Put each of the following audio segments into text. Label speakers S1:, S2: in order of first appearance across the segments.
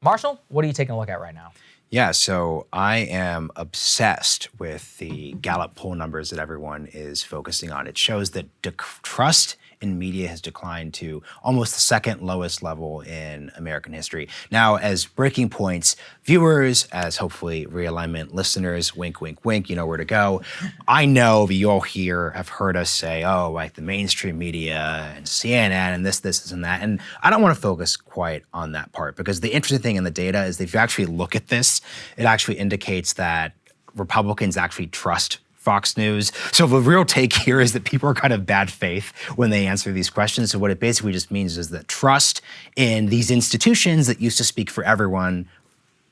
S1: Marshall, what are you taking a look at right now?
S2: Yeah, so I am obsessed with the Gallup poll numbers that everyone is focusing on. It shows that trust in media has declined to almost the second lowest level in American history. Now, as breaking points viewers, as hopefully realignment listeners, wink, wink, wink, you know where to go. I know you all here have heard us say, oh, like the mainstream media and CNN and this, and that. And I don't want to focus quite on that part because the interesting thing in the data is that if you actually look at this, it actually indicates that Republicans actually trust Fox News. So the real take here is that people are kind of bad faith when they answer these questions. So what it basically just means is that trust in these institutions that used to speak for everyone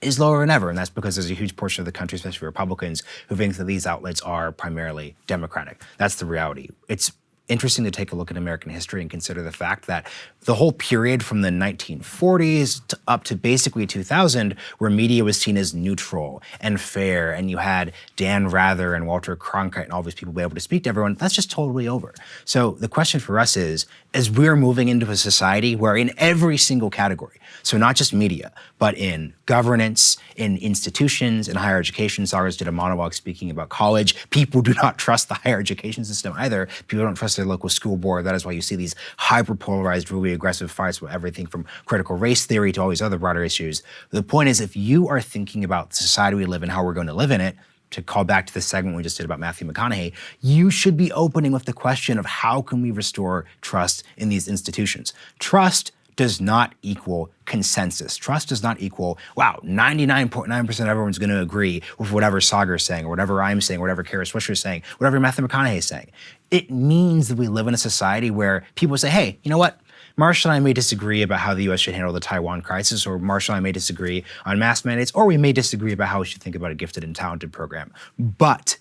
S2: is lower than ever. And that's because there's a huge portion of the country, especially Republicans, who think that these outlets are primarily Democratic. That's the reality. It's interesting to take a look at American history and consider the fact that the whole period from the 1940s to up to basically 2000, where media was seen as neutral and fair, and you had Dan Rather and Walter Cronkite and all these people be able to speak to everyone, that's just totally over. So the question for us is, as we're moving into a society where in every single category, so not just media, but in governance, in institutions, in higher education, Saagar did a monologue speaking about college. People do not trust the higher education system either. People don't trust their local school board. That is why you see these hyper-polarized, really aggressive fights with everything from critical race theory to all these other broader issues. The point is, if you are thinking about the society we live in, how we're going to live in it, to call back to the segment we just did about Matthew McConaughey, you should be opening with the question of how can we restore trust in these institutions? Trust does not equal consensus. Trust does not equal, wow, 99.9% of everyone's going to agree with whatever Saagar is saying, or whatever I'm saying, or whatever Kara Swisher is saying, whatever Matthew McConaughey is saying. It means that we live in a society where people say, hey, you know what? Marshall and I may disagree about how the U.S. should handle the Taiwan crisis, or Marshall and I may disagree on mask mandates, or we may disagree about how we should think about a gifted and talented program. But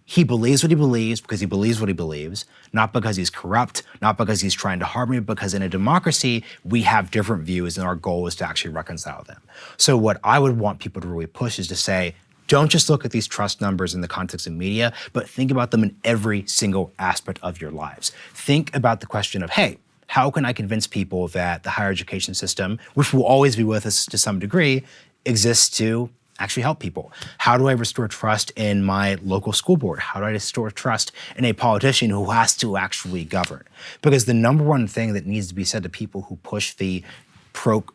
S2: he believes what he believes because he believes what he believes, not because he's corrupt, not because he's trying to harm you, because in a democracy, we have different views and our goal is to actually reconcile them. So what I would want people to really push is to say, don't just look at these trust numbers in the context of media, but think about them in every single aspect of your lives. Think about the question of, hey, how can I convince people that the higher education system, which will always be with us to some degree, exists to actually help people? How do I restore trust in my local school board? How do I restore trust in a politician who has to actually govern? Because the number one thing that needs to be said to people who push the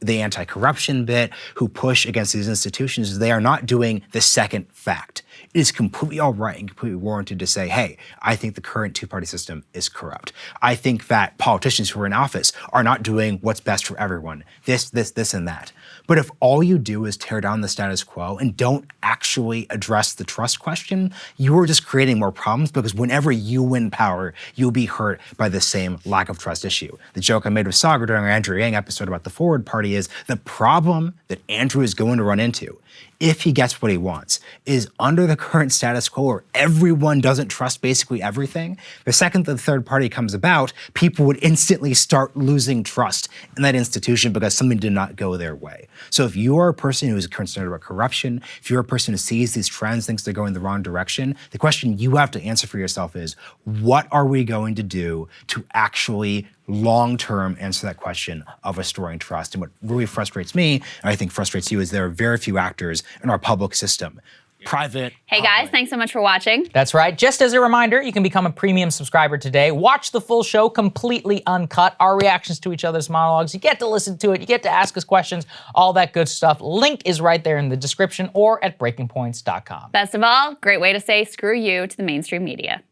S2: anti-corruption bit, who push against these institutions, is they are not doing the second fact. It is completely all right and completely warranted to say, hey, I think the current two-party system is corrupt. I think that politicians who are in office are not doing what's best for everyone. This, and that. But if all you do is tear down the status quo and don't actually address the trust question, you are just creating more problems, because whenever you win power, you'll be hurt by the same lack of trust issue. The joke I made with Saagar during our Andrew Yang episode about the Forward Party is the problem that Andrew is going to run into, if he gets what he wants, is under the current status quo where everyone doesn't trust basically everything. The second the third party comes about, people would instantly start losing trust in that institution because something did not go their way. So if you are a person who is concerned about corruption, if you're a person who sees these trends, thinks they're going the wrong direction, the question you have to answer for yourself is, what are we going to do to actually long-term answer that question of restoring trust? And what really frustrates me, and I think frustrates you, is there are very few actors in our public system. Private.
S3: Hey guys, thanks so much for watching.
S1: That's right. Just as a reminder, you can become a premium subscriber today. Watch the full show completely uncut, our reactions to each other's monologues. You get to listen to it. You get to ask us questions, all that good stuff. Link is right there in the description or at breakingpoints.com.
S3: Best of all, great way to say screw you to the mainstream media.